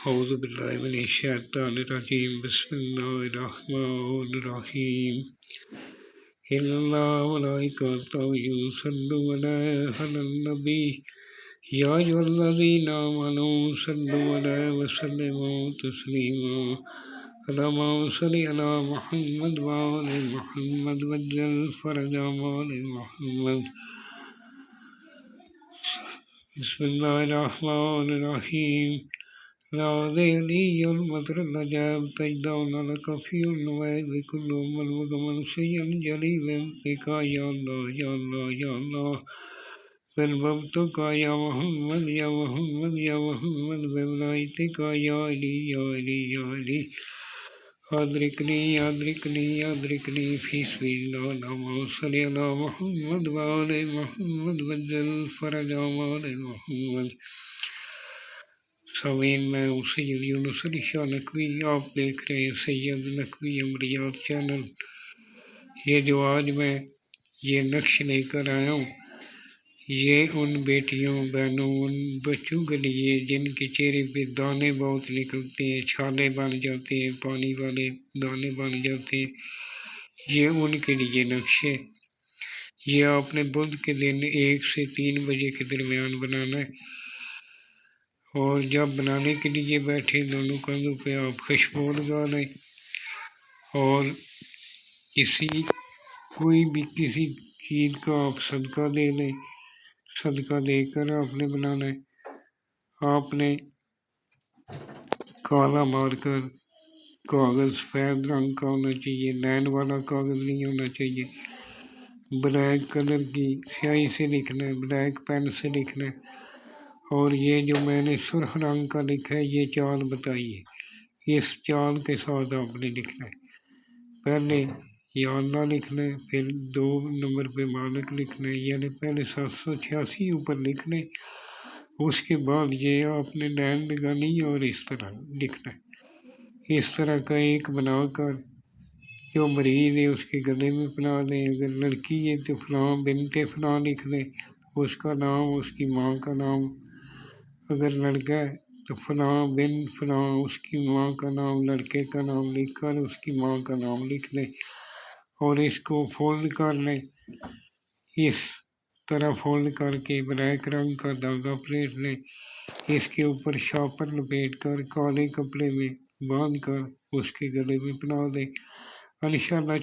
اعوذ باللہ من الشیطان الرجیم بسم اللہ الرحمن الرحیم ان اللہ وملائکتہ یصلون علی النبی یا ایھا الذین آمنوا صلوا علیہ وسلموا تسلیما اللہم صل علی محمد وآل محمد وعجل فرج آل محمد بسم اللہ الرحمن الرحیم لا ذیلی المطر النجاب تجدون لک فی النوید بکل من وگمن سین جلی بمتکا یا اللہ یا اللہ یا اللہ بالببتکا یا محمد یا محمد یا محمد بولائتکا یا علی یا علی یا علی ادرکنی فی سبیل اللہ اللہم صلی علی محمد وآل محمد وعجل فرج آل محمد سامعین، میں ہوں سید یونس علی شاہ نقوی، آپ دیکھ رہے ہیں سید نقوی عمریات چینل۔ یہ جو آج میں یہ نقش لے کر آیا ہوں، یہ ان بیٹیوں بہنوں ان بچوں کے لیے جن کے چہرے پہ دانے بہت نکلتے ہیں، چھالے بن جاتے ہیں، پانی والے دانے بن جاتے ہیں، یہ ان کے لیے نقش ہے۔ یہ آپ نے بدھ کے دن 1 سے 3 بجے کے درمیان بنانا ہے، اور جب بنانے کے لیے بیٹھے دونوں کندھوں پہ آپ خوشبو لگا لیں، اور کوئی بھی کسی چیز کا آپ صدقہ دے لیں۔ صدقہ دے کر آپ نے بنانا ہے۔ آپ نے کالا مار کر کاغذ سفید رنگ کا ہونا چاہیے، لائن والا کاغذ نہیں ہونا چاہیے، بلیک کلر کی سیاہی سے لکھنا ہے، بلیک پین سے لکھنا ہے۔ اور یہ جو میں نے سرخ رنگ کا لکھا ہے، یہ چال بتائیے، اس چال کے ساتھ آپ نے لکھنا ہے۔ پہلے یا اللہ لکھنا ہے، پھر 2 نمبر پہ مالک لکھنا ہے، یعنی پہلے 786 اوپر لکھنا ہے، اس کے بعد یہ آپ نے لائن لگانی ہے اور اس طرح لکھنا ہے۔ اس طرح کا ایک بنا کر جو مریض ہے اس کے گلے میں پہنا دیں۔ اگر لڑکی ہے تو فلاں بنت فلاں لکھ دیں، اس کا نام، اس کی ماں کا نام۔ اگر لڑکا ہے تو فلاں بن فلاں، اس کی ماں کا نام، لڑکے کا نام لکھ کر اس کی ماں کا نام لکھ لیں، اور اس کو فولڈ کر لیں۔ اس طرح فولڈ کر کے بلیک رنگ کا دھاگا پلیٹ لیں، اس کے اوپر شاپر لپیٹ کر کالے کپڑے میں باندھ کر اس کے گلے میں پہنا دیں۔ انشاءاللہ